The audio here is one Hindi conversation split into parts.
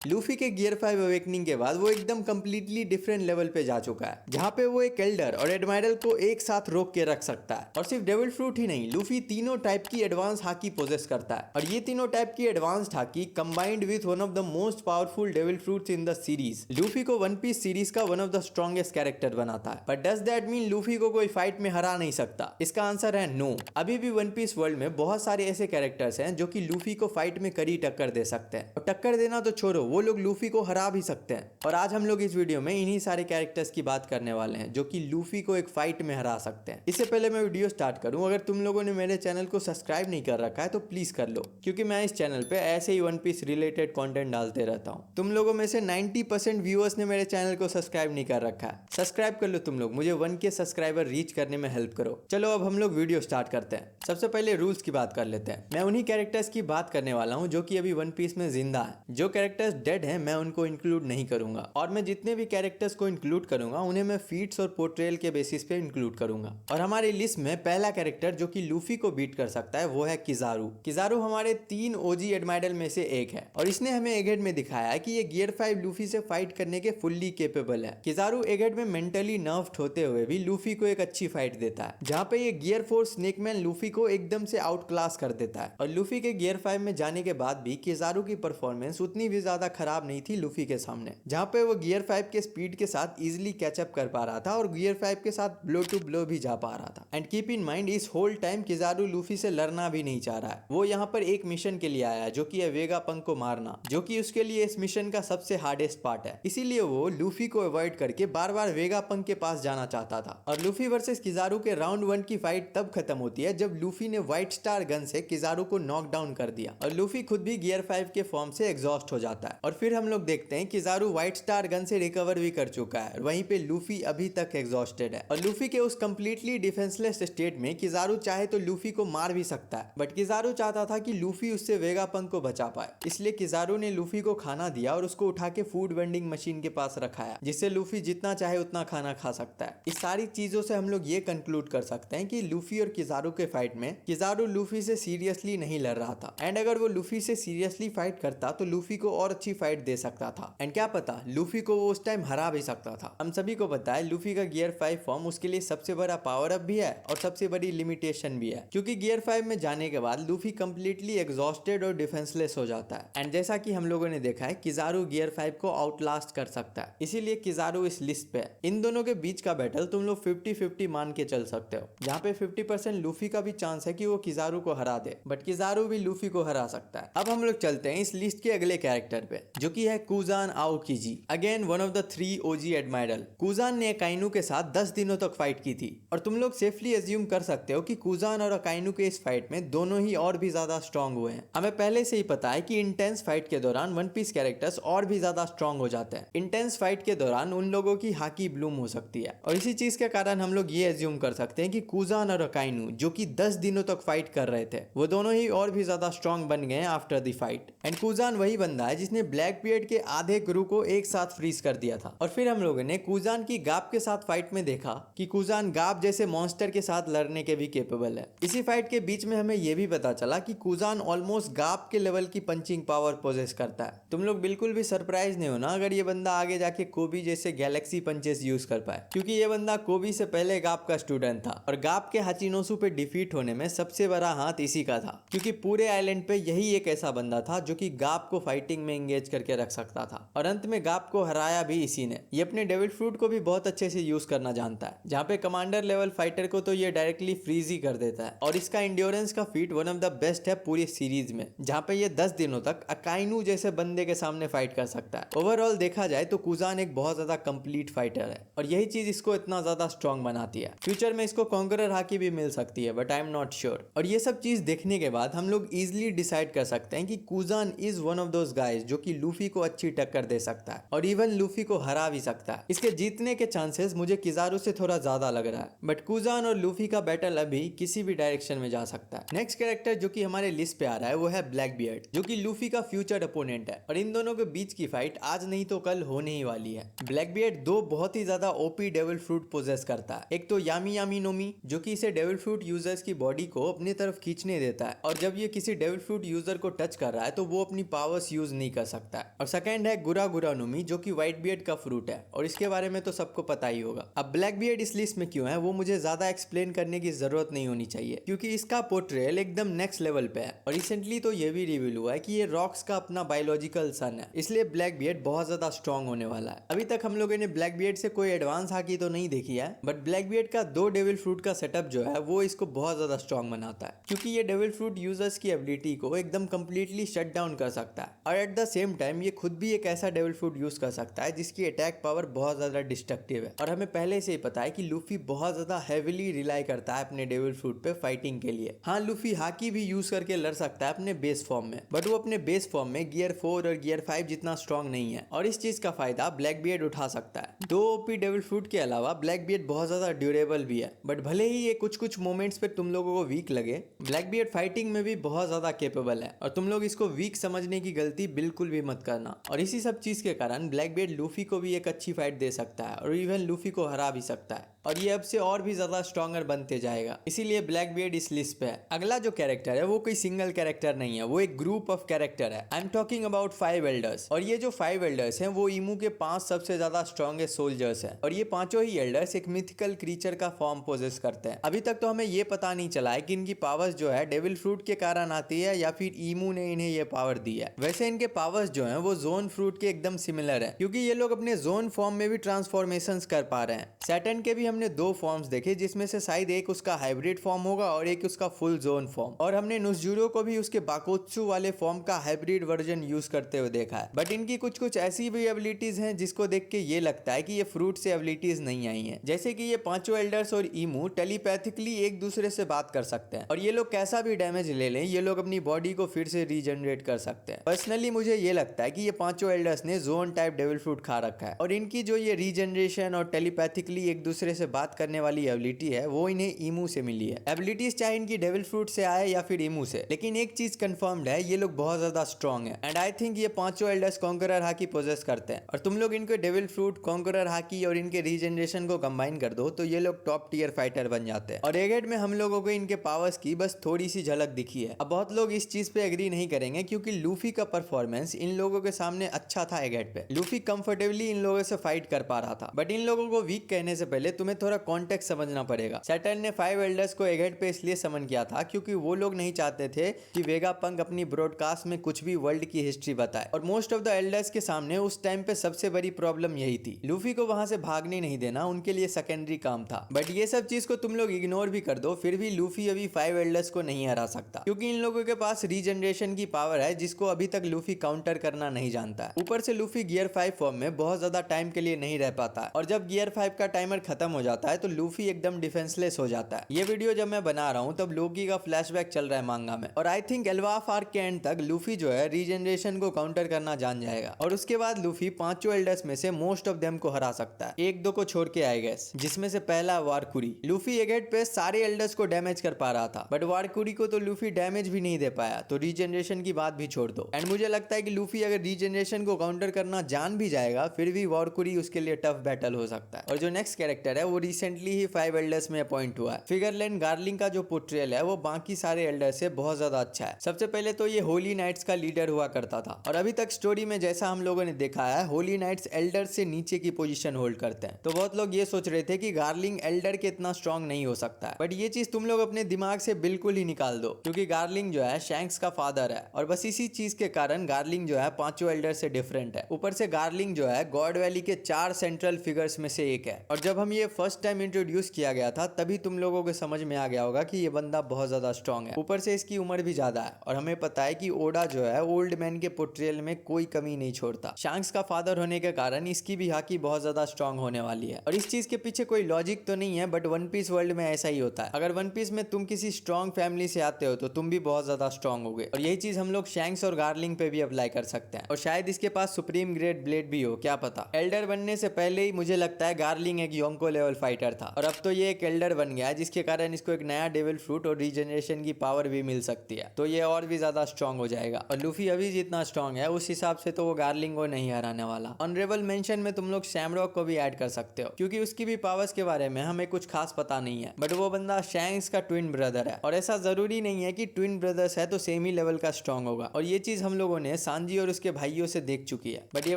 लूफी के गियर 5 अवेकनिंग के बाद वो एकदम कंप्लीटली डिफरेंट लेवल पे जा चुका है, जहाँ पे वो एक एल्डर और एडमायरल को एक साथ रोक के रख सकता है। और सिर्फ डेविल फ्रूट ही नहीं, लूफी तीनों टाइप की एडवांस हाकी पोजेस करता है, और ये तीनों टाइप की advanced hockey combined with one of the most powerful devil fruits in the series Luffy को वन पीस सीरीज का one of the strongest character बनाता है। But does that mean Luffy को कोई फाइट में हरा नहीं सकता? इसका आंसर है नो। अभी भी वन पीस वर्ल्ड में बहुत सारे ऐसे कैरेक्टर्स हैं जो कि लूफी को फाइट में कड़ी टक्कर दे सकते हैं, और टक्कर देना तो छोड़ो, वो लोग लूफी को हरा भी सकते हैं। और आज हम लोग इस वीडियो में इन्हीं सारे कैरेक्टर्स की बात करने वाले हैं जो कि लूफी को एक फाइट में हरा सकते हैं। इससे पहले मैं वीडियो स्टार्ट करूं, अगर तुम लोगों ने मेरे चैनल को सब्सक्राइब नहीं कर रखा है तो प्लीज कर लो, क्योंकि मैं इस चैनल पे ऐसे ही वन पीस रिलेटेड कंटेंट डालते रहता हूं। तुम लोगों में से 90% व्यूअर्स ने मेरे चैनल को सब्सक्राइब नहीं कर रखा है। सब्सक्राइब कर लो तुम लोग, मुझे 1K सब्सक्राइबर रीच करने में हेल्प करो। चलो अब हम लोग वीडियो स्टार्ट करते हैं। सबसे पहले रूल्स की बात कर लेते हैं। मैं उन्हीं कैरेक्टर्स की बात करने वाला हूं जो कि अभी वन पीस में जिंदा है। जो कैरेक्टर्स डेड हैं मैं उनको इंक्लूड नहीं करूंगा, और मैं जितने भी कैरेक्टर्स को इंक्लूड करूंगा उन्हें मैं फीट्स और पोर्ट्रेयल के बेसिस पे इंक्लूड करूंगा। और हमारी लिस्ट में पहला कैरेक्टर जो कि लूफी को बीट कर सकता है वो है किजारू। किजारू हमारे 3 ओजी एडमायरल में से एक है, और इसने हमें एगेड में दिखाया है कि ये गियर 5 लूफी से फाइट करने के फुल्ली केपेबल है। किजारू एगेड में मेंटली नर्व्ड होते हुए भी लूफी को एक अच्छी फाइट देता है, जहां पे ये गियर 4 स्नेकमैन लूफी को एकदम से आउट क्लास कर देता है। और लूफी के गियर 5 में जाने के बाद भी किजारू की परफॉर्मेंस उतनी भी ज्यादा खराब नहीं थी लूफी के सामने, जहां पे वो गियर 5 के स्पीड के साथ इजिली कैचअप कर पा रहा था और गियर 5 के साथ ब्लो टू ब्लो भी जा पा रहा था। एंड कीप इन माइंड, इस होल टाइम किजारू लूफी से लड़ना भी नहीं चाह रहा है। वो यहाँ पर एक मिशन के लिए आया है जो कि है वेगापंक को मारना, जो कि उसके लिए इस मिशन का सबसे हार्डेस्ट पार्ट है। इसीलिए वो लूफी को अवॉइड करके बार बार वेगापंक के पास जाना चाहता था। और लूफी वर्सेस किजारू के राउंड 1 की फाइट तब खत्म होती है जब लूफी ने व्हाइट स्टार गन से किजारू को नॉक डाउन कर दिया, और लूफी खुद भी गियर 5 के फॉर्म से एग्जॉस्ट हो जाता है। और फिर हम लोग देखते हैं किजारू व्हाइट स्टार गन से रिकवर भी कर चुका है, वहीं पे लूफी अभी तक एग्जॉस्टेड है। और लूफी के उस कंप्लीटली डिफेंसलेस स्टेट में किजारू चाहे तो लूफी को मार भी सकता है, बट किजारू चाहता था कि लूफी उससे वेगापंक को बचा पाए। इसलिए किजारू ने लूफी को खाना दिया और उसको उठा के फूड वेंडिंग मशीन के पास रखाया, जिससे लूफी जितना चाहे उतना खाना खा सकता है। इस सारी चीजों से हम लोग ये कंक्लूड कर सकते हैं कि लूफी और किजारू के फाइट में किजारू लूफी से सीरियसली नहीं लड़ रहा था, एंड अगर वो लूफी से सीरियसली फाइट करता तो लूफी को और अच्छी फाइट दे सकता था, एंड क्या पता लूफी को वो उस टाइम हरा भी सकता था। हम सभी को पता है लूफी का गियर 5 फॉर्म उसके लिए सबसे बड़ा पावर अप भी है और सबसे बड़ी लिमिटेशन भी है, क्योंकि गियर 5 में जाने के बाद लूफी कंप्लीटली एग्जॉस्टेड और डिफेंसलेस हो जाता है। एंड जैसा कि हम लोगों ने देखा है किजारू गियर 5 को आउटलास्ट कर सकता है, इसीलिए किजारू इस लिस्ट पे है। इन दोनों के बीच का बैटल तुम लोग 50-50 मान के चल सकते हो, जहाँ पे 50% लूफी का भी चांस है कि वो किजारू को हरा दे, बट किजारू भी लूफी को हरा सकता है। अब हम लोग चलते हैं इस लिस्ट के अगले कैरेक्टर पे, जो कि है Kuzan Aokiji, again one of the 3 OG admiral. Kuzan ने अकाइनू के साथ 10 दिनों तक फाइट की थी, और तुम लोग सेफली एज्यूम कर सकते हो कि कुजान और अकाइनू के इस फाइट में दोनों ही और भी ज्यादा स्ट्रॉन्ग हुए हैं। हमें पहले से ही पता है कि इंटेंस फाइट के दौरान वन पीस कैरेक्टर्स और भी ज्यादा स्ट्रॉन्ग हो जाते हैं। इंटेंस फाइट के दौरान उन लोगों की हाकी ब्लूम हो सकती है, और इसी चीज के कारण हम लोग ये एज्यूम कर सकते हैं कि कुजान और अकाइनू जो कि 10 दिनों तक फाइट कर रहे थे, वो दोनों ही और भी ज्यादा स्ट्रॉन्ग बन गए आफ्टर द फाइट। एंड कुजान वही बंदा है जिसने ब्लैक बियर्ड के आधे क्रू को एक साथ फ्रीज कर दिया था। और फिर हम लोगों ने कुजान की गाप के साथ फाइट में देखा कि कुजान गाप जैसे मॉन्स्टर के साथ लड़ने के भी केपेबल है। इसी फाइट के बीच में हमें यह भी पता चला कि कुजान ऑलमोस्ट गाप के लेवल की पंचिंग पावर पोजेस करता है। तुम लोग बिल्कुल भी सरप्राइज नहीं होना अगर ये बंदा आगे जाके कोबी जैसे गैलेक्सी पंचेस यूज कर पाए, क्योंकि ये बंदा कोबी से पहले गाप का स्टूडेंट था, और गाप के हाचिनोसु पे डिफीट होने में सबसे बड़ा हाथ इसी का था, क्योंकि पूरे आइलैंड पे यही एक ऐसा बंदा था जो कि गाप को फाइटिंग में एंगेज करके रख सकता था। और अंत में गाप को हराया भी इसी ने। ये अपने डेविल फ्रूट को भी बहुत अच्छे से यूज करना जानता है, जहाँ पे कमांडर लेवल फाइटर को तो ये डायरेक्टली फ्रीज ही कर देता है। और इसका इंड्योरेंस का feet one of the best है पूरी सीरीज में, जहाँ पे ये 10 दिनों तक अकाइनू जैसे बंदे के सामने फाइट कर सकता है। ओवरऑल देखा जाए तो कुजान एक बहुत ज्यादा कंप्लीट फाइटर है, और यही चीज इसको इतना ज्यादा स्ट्रॉन्ग बनाती है। फ्यूचर में इसको कॉन्करर हाकी भी मिल सकती है, but I am not sure. और ये सब चीज देखने के बाद हम लोग इजिली डिसाइड कर सकते हैं कि Kuzan is one of those guys जो कि लूफी को अच्छी टक्कर दे सकता है, और इवन लूफी को हरा भी सकता है। इसके जीतने के चांसेस मुझे किजारू से थोड़ा ज्यादा लग रहा है, बट कुजान और लूफी का बैटल अभी किसी भी डायरेक्शन में जा सकता है। नेक्स्ट कैरेक्टर जो कि हमारे लिस्ट पे आ रहा है वो है ब्लैक बियर्ड, जो कि लूफी का फ्यूचर अपोनेंट है, और इन दोनों के बीच की फाइट आज नहीं तो कल होने ही वाली है। ब्लैक बियर्ड 2 बहुत ही ज्यादा ओपी डेविल फ्रूट पोजेस करता है। एक तो यामी यामी नोमी, जो कि इसे डेविल फ्रूट यूजर्स की बॉडी को अपनी तरफ खींचने देता है, और जब ये किसी डेविल फ्रूट यूजर को टच कर रहा है तो वो अपनी पावर्स यूज नहीं कर सकता है। और सेकंड है गुरा गुरा नुमी, जो कि व्हाइट बियर्ड का फ्रूट है और इसके बारे में तो सबको पता ही होगा। अब ब्लैक बियर्ड इस लिस्ट में क्यों है वो मुझे ज्यादा एक्सप्लेन करने की जरूरत नहीं होनी चाहिए, क्योंकि इसका पोर्ट्रेयल एकदम नेक्स्ट लेवल पे है। और रिसेंटली तो ये भी रिवील हुआ है कि ये रॉक्स का अपना बायोलॉजिकल सन है, इसलिए ब्लैक बियर्ड बहुत ज्यादा स्ट्रॉन्ग होने वाला है। अभी तक हम लोगों ने ब्लैक बियर्ड से कोई एडवांस हाकी तो नहीं देखी है, बट ब्लैक बियर्ड का 2 डेविल फ्रूट का सेटअप जो है वो इसको बहुत ज्यादा स्ट्रॉन्ग बनाता है, क्योंकि ये डेविल फ्रूट यूजर्स की एबिलिटी को एकदम कंप्लीटली शट डाउन कर सकता है। और एट द सेम टाइम ये खुद भी एक ऐसा डेविल फ्रूट यूज कर सकता है जिसकी अटैक पावर बहुत ज्यादा डिस्ट्रक्टिव है। और हमें पहले से ही पता है कि लूफी बहुत ज्यादा हेविली रिलाई करता है अपने डेविल फ्रूट पे फाइटिंग के लिए। हाँ, लूफी हाकी भी यूज करके लड़ सकता है अपने बेस फॉर्म में, बट वो अपने बेस फॉर्म में गियर 4 और गियर 5 जितना स्ट्रॉन्ग नहीं है, और इस चीज का फायदा ब्लैक बियर्ड उठा सकता है। 2 ओपी डेविल फ्रूट के अलावा ब्लैक बियर्ड बहुत ज्यादा ड्यूरेबल भी है, बट भले ही ये कुछ कुछ मोमेंट्स पे तुम लोगों को वीक लगे, ब्लैक बियर्ड फाइटिंग में भी बहुत ज्यादा केपेबल है। और तुम लोग इसको वीक समझने की गलती बिल्कुल भी मत करना। और इसी सब चीज के कारण ब्लैक बियर्ड लूफी को भी एक अच्छी फाइट दे सकता है और इवन लूफी को हरा भी सकता है, और ये अब से और भी ज्यादा स्ट्रॉन्गर बनते जाएगा, इसीलिए ब्लैक बियर्ड इस लिस्ट पे है। अगला जो कैरेक्टर है वो कोई सिंगल कैरेक्टर नहीं है, वो एक ग्रुप ऑफ कैरेक्टर है। I am talking about 5 elders. और ये जो 5 एल्डर्स हैं वो ईमू के 5 सबसे ज्यादा स्ट्रॉन्गेस्ट सोल्जर्स हैं, और ये पांचों ही एल्डर्स एक मिथिकल क्रीचर का फॉर्म पोजेस करते हैं। अभी तक तो हमें ये पता नहीं चला है कि इनकी पावर्स जो है डेविल फ्रूट के कारण आती है या फिर ईमू ने इन्हें ये पावर दी है। वैसे इनके पावर्स जो है वो जोन फ्रूट के एकदम सिमिलर है, क्योंकि ये लोग अपने जोन फॉर्म में भी ट्रांसफॉर्मेशंस कर पा रहे हैं। सैटर्न के भी हमने 2 फॉर्म्स देखे, जिसमें से शायद एक उसका हाइब्रिड फॉर्म होगा और एक उसका फुल जोन फॉर्म, और हमने नुसजुरो को भी उसके बाकोत्सु वाले फॉर्म का हाइब्रिड वर्जन यूज करते हुए देखा है। बट इनकी कुछ कुछ ऐसी भी एबिलिटीज हैं जिसको देख के ये लगता है कि ये फ्रूट से एबिलिटीज नहीं आई हैं। जैसे कि ये पांचों एल्डर्स और ईमू टेलीपैथिकली एक दूसरे से बात कर सकते हैं, और ये लोग कैसा भी डैमेज ले लें ये लोग अपनी बॉडी को फिर से रीजनरेट कर सकते हैं। पर्सनली मुझे ये लगता है कि ये पांचों एल्डर्स ने जोन टाइप डेविल फ्रूट खा रखा है, और इनकी जो ये रीजनरेशन और टेलीपैथिकली एक दूसरे से बात करने वाली एबिलिटी है वो इन्हें ईमू से मिली है। एबिलिटीज चाहे इनकी डेविल फ्रूट से आए या फिर ईमू से, लेकिन एक चीज कंफर्म्ड है, ये लोग बहुत ज्यादा स्ट्रॉन्ग है। एंड आई थिंक ये पांचों एल्डर्स कॉन्करर हाकी पोजेस करते हैं, और तुम लोग इनको डेविल फ्रूट, कॉन्करर हाकी और इनके रीजनरेशन को कंबाइन कर दो तो ये लोग टॉप टियर फाइटर बन जाते हैं। और एगेट में हम लोगों को इनके पावर्स की बस थोड़ी सी झलक दिखी है। अब बहुत लोग इस चीज पे एग्री नहीं करेंगे, क्योंकि लूफी का परफॉर्मेंस इन लोगों के सामने अच्छा था। एगेट पे लूफी कंफर्टेबली इन लोगों से फाइट कर पा रहा था, बट इन लोगों को वीक कहने से पहले तुम्हें थोड़ा कॉन्टेक्स्ट समझना पड़ेगा। सैटर्न ने 5 एल्डर्स को एगेट पे इसलिए समन किया था क्योंकि वो लोग नहीं चाहते थे कि वेगा पंक अपनी ब्रॉडकास्ट में कुछ भी वर्ल्ड की हिस्ट्री बताए, और मोस्ट ऑफ द एल्डर्स के सामने उस टाइम पे सबसे बड़ी प्रॉब्लम यही थी। लूफी को वहां से भागने नहीं देना उनके लिए सेकेंडरी काम था। बट ये सब चीज को तुम लोग इग्नोर भी कर दो, फिर भी लूफी अभी 5 एल्डर्स को नहीं हरा सकता, क्योंकि इन लोगों के पास रीजनरेशन की पावर है जिसको अभी तक लूफी काउंटर करना नहीं जानता है। ऊपर से लूफी गियर 5 फॉर्म में बहुत ज्यादा टाइम के लिए नहीं रह पाता है, और जब गियर 5 का टाइमर खत्म हो जाता है तो लूफी एकदम डिफेंसलेस हो जाता है। ये वीडियो जब मैं बना रहा हूँ तब लोकी का फ्लैशबैक चल रहा है मांगा में, और आई थिंक एल्वाफ आर्क के एंड तक लूफी जो है रीजनरेशन को काउंटर करना जान जाएगा, और उसके बाद लूफी पांचों एल्डर्स में से मोस्ट ऑफ देम को हरा सकता है, 1-2 को छोड़ के आई गेस, जिसमें से पहला वारकुरी। लूफी एगेट पे सारे एल्डर्स को डैमेज कर पा रहा था, बट वारकुरी को तो लूफी डैमेज भी नहीं दे पाया, तो रीजनरेशन की बात भी छोड़ दो। एंड मुझे लगता है कि लूफी अगर रीजनरेशन को काउंटर करना जान भी जाएगा फिर भी वारकुरी उसके लिए टफ बैटल हो सकता है। और जो नेक्स्ट कैरेक्टर है वो रिसेंटली ही 5 एल्डर्स में अपॉइंट हुआ है। फिगरलैंड गार्लिंग का जो पोर्ट्रेयल है वो बाकी सारे एल्डर से बहुत ज्यादा अच्छा है। सबसे पहले तो ये होली नाइट्स का लीडर हुआ करता था, और अभी तक स्टोरी में जैसा हम लोगों ने देखा है होली नाइट्स एल्डर से नीचे की पोजीशन होल्ड करते हैं। तो बहुत लोग ये सोच रहे थे कि गार्लिंग एल्डर के इतना स्ट्रांग नहीं हो सकता है, बट ये चीज तुम लोग अपने दिमाग से बिल्कुल ही निकाल दो, क्योंकि गार्लिंग जो है शैंक्स का फादर है, और बस इसी चीज के कारण गार्लिंग जो है पांचों एल्डर से डिफरेंट है। ऊपर से गार्लिंग जो है गॉड वैली के 4 सेंट्रल फिगर्स में से एक है, और जब हम ये फर्स्ट टाइम इंट्रोड्यूस किया गया था तभी तुम लोगों को समझ में आ गया होगा कि ये बंदा बहुत ज्यादा स्ट्रांग है। ऊपर से इसकी उम्र भी ज्यादा है, और हमें पता है कि ओडा जो है ओल्ड मैन के पोर्ट्रेयल में कोई कमी नहीं छोड़ता। शैंक्स का फादर होने के कारण इसकी भी हाकी बहुत ज्यादा स्ट्रांग होने वाली है, और इस चीज के पीछे कोई लॉजिक तो नहीं है, बट वन पीस वर्ल्ड में ऐसा ही होता है। अगर वन पीस में तुम किसी स्ट्रांग फैमिली से आते हो तो तुम भी बहुत ज्यादा स्ट्रांग होगे, और यही चीज हम लोग शैंक्स और गार्लिंग पे भी अप्लाई कर सकते हैं। और शायद इसके पास सुप्रीम ग्रेड ब्लेड भी हो, क्या पता। एल्डर बनने से पहले ही मुझे लगता है गार्लिंग एक योंको लेवल लेवल फाइटर था और अब तो ये एक एल्डर बन गया है, जिसके कारण इसको एक नया डेविल फ्रूट और रीजनरेशन की पावर भी मिल सकती है, तो ये और भी ज्यादा स्ट्रांग हो जाएगा। और लूफी अभी जितना स्ट्रांग है उस हिसाब से तो वो गार्लिंग को नहीं हराने वाला। ऑनरेबल मेंशन में तुम लोग शैमरॉक को भी ऐड कर सकते हो, क्योंकि उसकी भी पावर्स के बारे में हमें कुछ खास पता नहीं है, बट वो बंदा शैंक्स का ट्विन ब्रदर है और ऐसा जरूरी नहीं है कि ट्विन ब्रदर्स है तो सेम ही लेवल का स्ट्रांग होगा। और ये चीज हम लोगों ने सांजी और उसके भाइयों से देख चुकी है, बट ये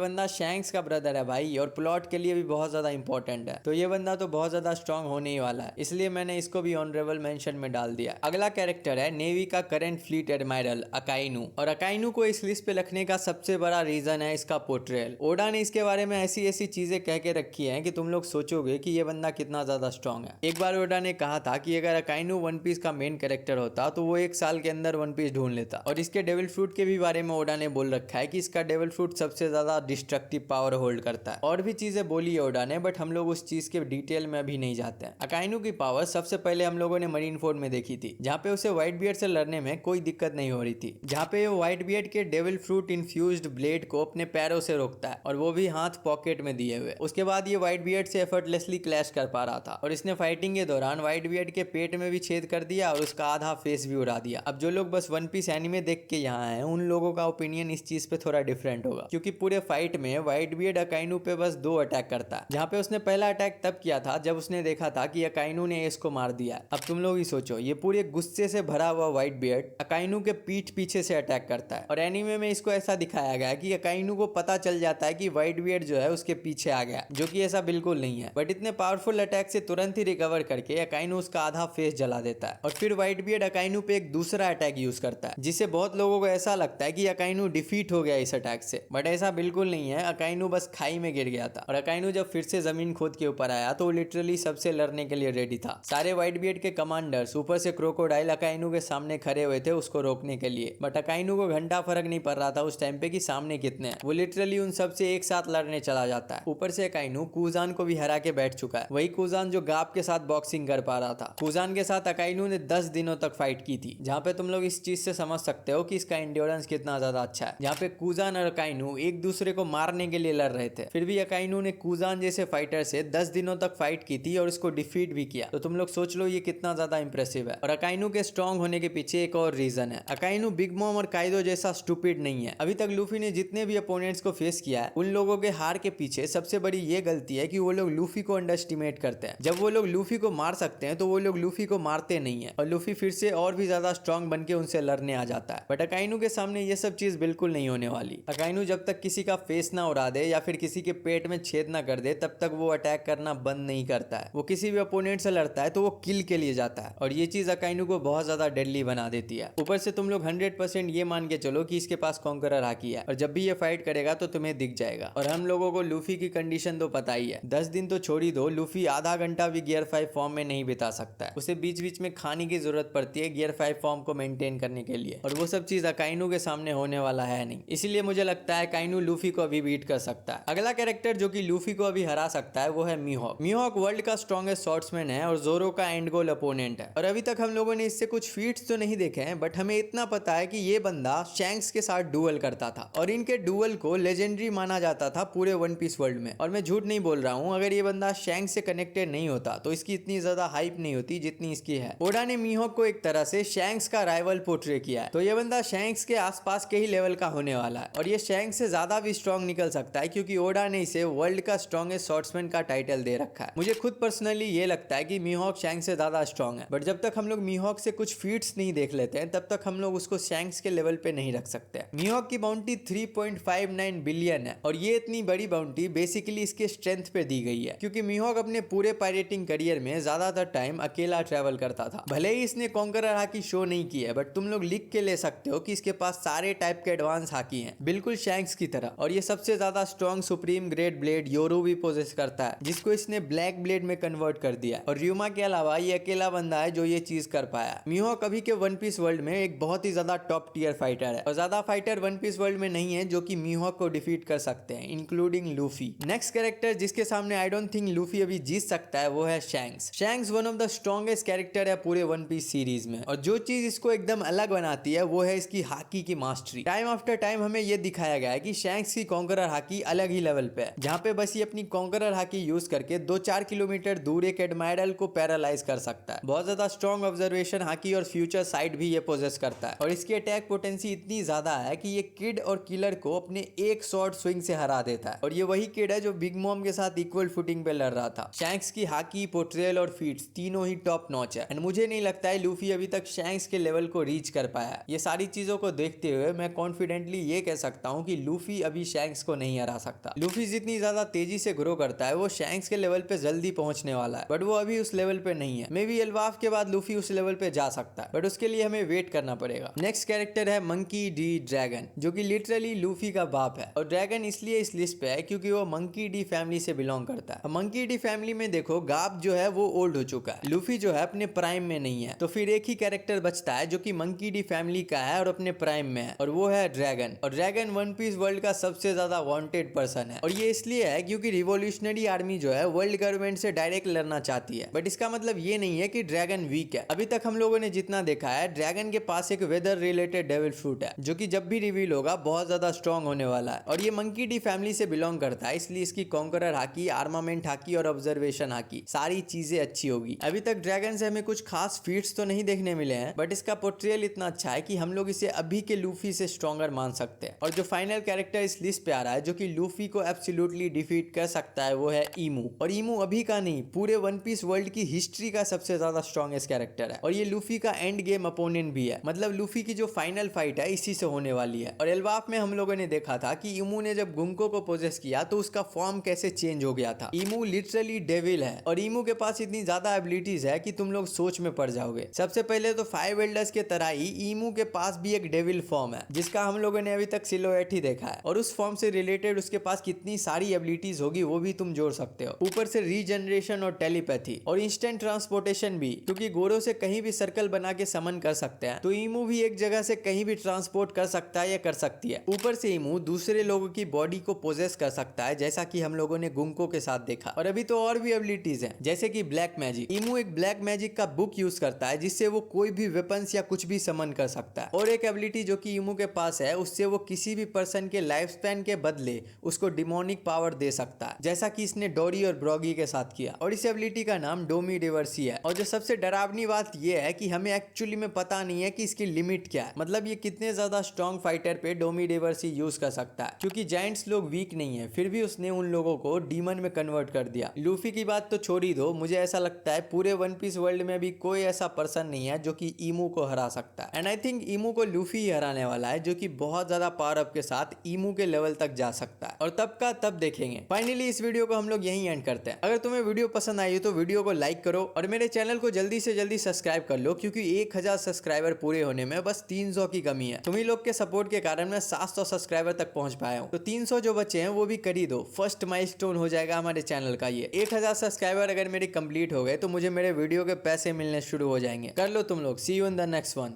बंदा शैंक्स का ब्रदर है भाई, और प्लॉट के लिए भी बहुत ज्यादा इंपॉर्टेंट है, तो ये बंदा तो बहुत ज्यादा स्ट्रांग होने ही वाला है, इसलिए मैंने इसको भी ऑनरेबल मेंशन में डाल दिया। अगला कैरेक्टर है नेवी का करंट फ्लीट एडमायरल अकाइनू, और अकाइनू को इस लिस्ट पे रखने का सबसे बड़ा रीजन है इसका पोर्ट्रेयल। ओडा ने इसके बारे में ऐसी ऐसी चीजें कह के रखी है कि तुम लोग सोचोगे कि ये बंदा कितना ज्यादा स्ट्रांग है। एक बार ओडा ने कहा था कि अगर अकाइनू वन पीस का मेन कैरेक्टर होता तो वो एक साल के अंदर वन पीस ढूंढ लेता। और इसके डेविल फ्रूट के भी बारे में ओडा ने बोल रखा है कि इसका डेविल फ्रूट सबसे ज्यादा डिस्ट्रक्टिव पावर होल्ड करता है। और भी चीजें बोली है ओडा ने, बट हम लोग उस चीज के डिटेल में अभी नहीं जाते हैं। अकाइनू की पावर सबसे पहले हम लोगों ने मरीन फोर्ड में देखी थी, जहाँ पे उसे व्हाइट बियर्ड से लड़ने में कोई दिक्कत नहीं हो रही थी, जहाँ पे वो व्हाइट बियर्ड के डेविल फ्रूट इन्फ्यूज्ड ब्लेड को अपने पैरों से रोकता है, और वो भी हाथ पॉकेट में दिए हुए। उसके बाद ये व्हाइट बियर्ड से एफर्टलेसली क्लैश कर पा रहा था, और इसने फाइटिंग के दौरान व्हाइट बियर्ड के पेट में भी छेद कर दिया और उसका आधा फेस भी उड़ा दिया। अब जो लोग बस वन पीस एनिमे देख के यहाँ आए उन लोगों का ओपिनियन इस चीज पे थोड़ा डिफरेंट होगा, क्योंकि पूरे फाइट में व्हाइट बियर्ड अकाइनू पे बस 2 अटैक करता है, जहाँ पे उसने पहला अटैक तब किया था जब उसने देखा था कि अकाइनू ने एस को मार दिया। अब तुम लोग ही सोचो, ये पूरे गुस्से से भरा हुआ व्हाइट बियर्ड अकाइनू के पीठ पीछे से अटैक करता है, और एनीमे में इसको ऐसा दिखाया गया है कि अकाइनू को पता चल जाता है कि व्हाइट बियर्ड जो है उसके पीछे आ गया, जो कि ऐसा बिल्कुल नहीं है। बट इतने पावरफुल अटैक से तुरंत ही रिकवर करके अकाइनू उसका आधा फेस जला देता है, और फिर व्हाइट बियर्ड अकाइनू पे एक दूसरा अटैक यूज करता है, जिससे बहुत लोगों को ऐसा लगता है कि अकाइनू डिफीट हो गया इस अटैक से, बट ऐसा बिल्कुल नहीं है। अकाइनू बस खाई में गिर गया था, और अकाइनू जब फिर से जमीन खोद के ऊपर आया तो वो लिटरली सबसे लड़ने के लिए रेडी था। सारे व्हाइट बियर्ड के कमांडर्स ऊपर से क्रोकोडाइल अकाइनू के सामने खड़े हुए थे उसको रोकने के लिए, बट अकाइनू को घंटा फर्क नहीं पड़ रहा था उस टाइम पे कि सामने कितने हैं। वो लिटरली उन सब से एक साथ लड़ने चला जाता है। ऊपर से अकाइनू कूजान को भी हरा के बैठ चुका है, वही कूजान जो गाप के साथ बॉक्सिंग कर पा रहा था। कूजान के साथ अकाइनू ने 10 दिनों तक फाइट की थी, जहाँ पे तुम लोग इस चीज से समझ सकते हो कि इसका एंड्योरेंस कितना ज्यादा अच्छा है। जहाँ पे कूजान और अकाइनू एक दूसरे को मारने के लिए लड़ रहे थे, फिर भी अकाइनू ने कूजान जैसे फाइटर से 10 दिनों तक फाइट की थी और उसको डिफीट भी किया। तो तुम लोग सोच लो ये कितना ज्यादा इंप्रेसिव है। और अकाइनू के स्ट्रांग होने के पीछे एक और रीजन है, अकाइनू बिग मॉम और काइदो जैसा स्टूपिड नहीं है। अभी तक लूफी ने जितने भी अपोनेंट्स को फेस किया है उन लोगों के हार के पीछे सबसे बड़ी ये गलती है कि वो लोग लूफी को अंडर एस्टिमेट करते हैं। जब वो लोग लूफी को मार सकते हैं तो वो लोग लूफी को मारते नहीं है, और लूफी फिर से और भी ज्यादा स्ट्रांग बन के उनसे लड़ने आ जाता है। बट अकाइनू के सामने ये सब चीज बिल्कुल नहीं होने वाली। अकाइनू जब तक किसी का फेस ना उड़ा दे या फिर किसी के पेट में छेद ना कर दे तब तक वो अटैक करना बंद नहीं करता है। वो किसी भी अपोनेंट से लड़ता है तो वो किल के लिए जाता है, और ये चीज अकाइनू को बहुत ज्यादा डेडली बना देती है। ऊपर से तुम लोग 100% ये मान के चलो कि इसके पास कॉन्करर हाकी है, और जब भी ये फाइट करेगा तो तुम्हें दिख जाएगा। और हम लोगों को लूफी की कंडीशन तो पता ही है, 10 दिन तो छोड़ ही दो, लूफी आधा घंटा भी गियर 5 फॉर्म में नहीं बिता सकता है। उसे बीच बीच में खाने की जरूरत पड़ती है गियर 5 फॉर्म को मेंटेन करने के लिए, और वो सब चीज अकाइनू के सामने होने वाला है नहीं। इसलिए मुझे लगता है अकाइनू लूफी को अभी बीट कर सकता है। अगला कैरेक्टर जो कि लूफी को अभी हरा सकता है वो है मीहॉक। मीहॉक वर्ल्ड का स्ट्रॉन्गेस्ट स्वॉर्ड्समैन है और जोरो का एंड गोल अपोनेंट है। और अभी तक हम लोगों ने इससे कुछ फीट्स तो नहीं देखे हैं, बट हमें इतना पता है कि ये बंदा शैंक्स के साथ डुअल करता था, और इनके डुअल को लेजेंडरी माना जाता था पूरे वन पीस वर्ल्ड में। और मैं झूठ नहीं बोल रहा हूँ, अगर ये बंदा शैंक्स से कनेक्टेड नहीं होता तो इसकी इतनी ज्यादा हाइप नहीं होती जितनी इसकी है। ओडा ने मीहॉक को एक तरह से शैंक्स का राइवल पोर्ट्रे किया है, तो ये बंदा शैंक्स के आसपास के ही लेवल का होने वाला है, और ये शैंक्स से ज्यादा भी स्ट्रॉन्ग निकल सकता है, क्योंकि ओडा ने इसे वर्ल्ड का स्ट्रॉन्गेस्ट स्वॉर्ड्समैन का टाइटल दे रखा है। मुझे खुद पर्सनली ये लगता है कि मीहॉक शैंक्स से ज्यादा स्ट्रॉन्ग है, बट जब तक हम लोग मीहॉक से कुछ फीट्स नहीं देख लेते हैं तब तक हम लोग उसको शैंक्स के लेवल पे नहीं रख सकते। मीहॉक की बाउंटी 3.59 बिलियन है, और ये इतनी बड़ी बाउंटी बेसिकली इसके स्ट्रेंथ पे दी गई है, क्योंकि मीहॉक अपने पूरे पायरेटिंग करियर में ज्यादातर टाइम अकेला ट्रैवल करता था। भले ही इसने कॉन्करर हाकी शो नहीं की है, बट तुम लोग लिख के ले सकते हो कि इसके पास सारे टाइप के एडवांस हाकी हैं, बिल्कुल शैंक्स की तरह। और ये सबसे ज्यादा strong supreme grade blade Yoru भी पोजेस करता है, जिसको इसने ब्लैक ब्लेड में कन्वर्ट कर दिया। और र्यूमा के अलावा ये अकेला बंदा है जो ये चीज कर पाया। मीहॉक अभी के वन पीस वर्ल्ड में एक बहुत ही ज्यादा टॉप टियर फाइटर है, और ज्यादा फाइटर वन पीस वर्ल्ड में नहीं है जो कि मीहॉक को डिफीट कर सकते हैं, इंक्लूडिंग लूफी। नेक्स्ट कैरेक्टर जिसके सामने आई डोंट थिंक लूफी अभी जीत सकता है वो है shanks. Shanks one of the strongest character है पूरे वन पीस सीरीज में, और जो चीज इसको एकदम अलग बनाती है वो है इसकी हाकी की मास्टरी। टाइम आफ्टर टाइम हमें ये दिखाया गया है कि शैंक्स की कॉन्करर हाकी अलग ही लेवल पे है, जहाँ पे बस ये अपनी कॉन्करर हाकी यूज करके 2-4 किलोमीटर दूर एक एडमायरल को पैरालाइज कर सकता है। बहुत ज्यादा स्ट्रॉन्ग ऑब्जर्वेशन हाकी और फ्यूचर साइट भी ये पोजेस करता है और इसकी अटैक पोटेंसी इतनी ज्यादा है कि ये किड और किलर को अपने एक शॉर्ट स्विंग से हरा देता है। और ये वही किड है जो बिग मॉम के साथ इक्वल फुटिंग पे लड़ रहा था। शैंक्स की हाकी, पोर्ट्रेयल और फीट्स तीनों ही टॉप नॉच है एंड मुझे नहीं लगता है लूफी अभी तक शैंक्स के लेवल को रीच कर पाया है। ये सारी चीजों को देखते हुए मैं कॉन्फिडेंटली ये कह सकता हूँ कि लूफी अभी शैंक्स को नहीं हरा सकता। लूफी जितनी ज्यादा तेजी से ग्रो करता है वो शैंक्स के लेवल पे जल्दी पहुंचने वाला है, बट वो अभी उस लेवल पे नहीं है। मे बी एल्बाफ के बाद लूफी उस लेवल पे जा सकता है, बट उसके लिए हमें वेट करना पड़ेगा। नेक्स्ट कैरेक्टर है मंकी डी ड्रैगन, जो कि लिटरली लूफी का बाप है। और ड्रैगन इसलिए इस लिस्ट पे है क्योंकि वो मंकी डी फैमिली से बिलोंग करता है। मंकी डी फैमिली में देखो गाप जो है वो ओल्ड हो चुका है, लूफी जो है अपने प्राइम में नहीं है, तो फिर एक ही कैरेक्टर बचता है जो कि मंकी डी फैमिली का है और अपने प्राइम में है, और वो है ड्रैगन। और ड्रैगन वन पीस वर्ल्ड का सबसे ज्यादा वांटेड पर्सन है और ये इसलिए है क्योंकि रिवॉल्यूशनरी आर्मी जो है वर्ल्ड गवर्नमेंट से डायरेक्ट लड़ना चाहती है। बट इसका मतलब ये नहीं है कि ड्रैगन वीक है। अभी तक हम लोगों ने जितना देखा है ड्रैगन के पास एक वेदर रिलेटेड डेविल फ्रूट है जो कि जब भी रिवील होगा बहुत ज्यादा स्ट्रॉन्ग होने वाला है। और ये मंकी डी फैमिली से बिलोंग करता है, इसलिए इसकी कॉन्करर हाकी, आर्मामेंट हाकी और ऑब्जर्वेशन हाकी सारी चीजें अच्छी होगी। अभी तक ड्रैगन से हमें कुछ खास फीट्स तो नहीं देखने मिले हैं, बट इसका पोर्ट्रेयल इतना अच्छा है कि हम लोग इसे अभी के लूफी से स्ट्रॉन्गर मान सकते हैं। और जो फाइनल कैरेक्टर इस लिस्ट पे आ रहा है जो कि लूफी को एब्सोल्युटली डिफीट कर सकता है वो है ईमू। और ईमू अभी का नहीं, पूरे वन पीस वर्ल्ड की हिस्ट्री का सबसे ज्यादा स्ट्रॉन्गेस्ट कैरेक्टर है और ये लूफी का एंड गेम अपोनेंट भी है। मतलब लूफी की जो फाइनल फाइट है इसी से होने वाली है। और एल्बाफ में हम लोगों ने देखा था कि ईमू ने जब गुंको को पोजेस किया तो उसका फॉर्म कैसे चेंज हो गया था। ईमू लिटरली डेविल है और ईमू के पास इतनी ज्यादा एबिलिटीज है कि तुम लोग सोच में पड़ जाओगे। सबसे पहले तो फाइव एल्डर्स के तरह ही ईमू के पास भी एक डेविल फॉर्म है जिसका हम लोगों ने अभी तक सिलोएट ही देखा है, और उस फॉर्म से रिलेटेड उसके पास कितनी सारी एबिलिटीज होगी वो भी तुम जोड़ सकते हो। ऊपर से रीजनरेशन और टेलीपैथी और इंस्टेंट ट्रांसपोर्टेशन भी, क्योंकि गोरो से कहीं भी सर्कल बना के समन कर सकते हैं, तो ईमू भी एक जगह से कहीं भी ट्रांसपोर्ट कर सकता है या कर सकती है। ऊपर से ईमू दूसरे लोगों की बॉडी को पोजेस कर सकता है जैसा कि हम लोगों ने गुंको के साथ देखा। और अभी तो और भी एबिलिटीज हैं जैसे कि ब्लैक मैजिक। ईमू एक ब्लैक मैजिक का बुक यूज करता है जिससे वो कोई भी वेपन्स या कुछ भी समन कर सकता है। और एक एबिलिटी जो कि ईमू के पास है उससे वो किसी भी पर्सन के लाइफ स्पैन के बदले उसको डिमोनिक पावर दे सकता है, जैसा कि इसने डोरी और ब्रॉगी के साथ किया। और इस एबिलिटी का नाम डोमी डिवर्सी है। और जो सबसे डरावनी बात यह है कि हमें एक्चुअली में पता नहीं है कि इसकी लिमिट क्या है, मतलब ये कितने ज्यादा स्ट्रॉन्ग फाइटर पे डोमी डिवर्सी यूज कर सकता है, क्योंकि जायंट्स लोग वीक नहीं है फिर भी उसने उन लोगों को डीमन में कन्वर्ट कर दिया। लूफी की बात तो छोड़ ही दो, मुझे ऐसा लगता है पूरे वन पीस वर्ल्ड में भी कोई ऐसा पर्सन नहीं है जो कि ईमू को हरा सकता है। एंड आई थिंक ईमू को लूफी ही हराने वाला है जो कि बहुत ज्यादा पावर अप के साथ ईमू के लेवल तक जा सकता है, और तब का तब देखेंगे। फाइनली इस वीडियो को हम लोग यहीं एंड करते हैं। अगर तुम्हें वीडियो पसंद आई हो तो वीडियो को लाइक करो और मेरे चैनल को जल्दी से जल्दी सब्सक्राइब कर लो, क्योंकि 1000 सब्सक्राइबर पूरे होने में बस 300 की कमी है। तुम्ही लोग के सपोर्ट के कारण मैं 700 सब्सक्राइबर तक पहुंच पाया हूँ, तो 300 जो बचे हैं वो भी कर ही दो। फर्स्ट माइलस्टोन हो जाएगा हमारे चैनल का ये। 1000 सब्सक्राइबर अगर मेरे कंप्लीट हो गए तो मुझे मेरे वीडियो के पैसे मिलने शुरू हो जाएंगे। कर लो तुम लोग। See you in the next one.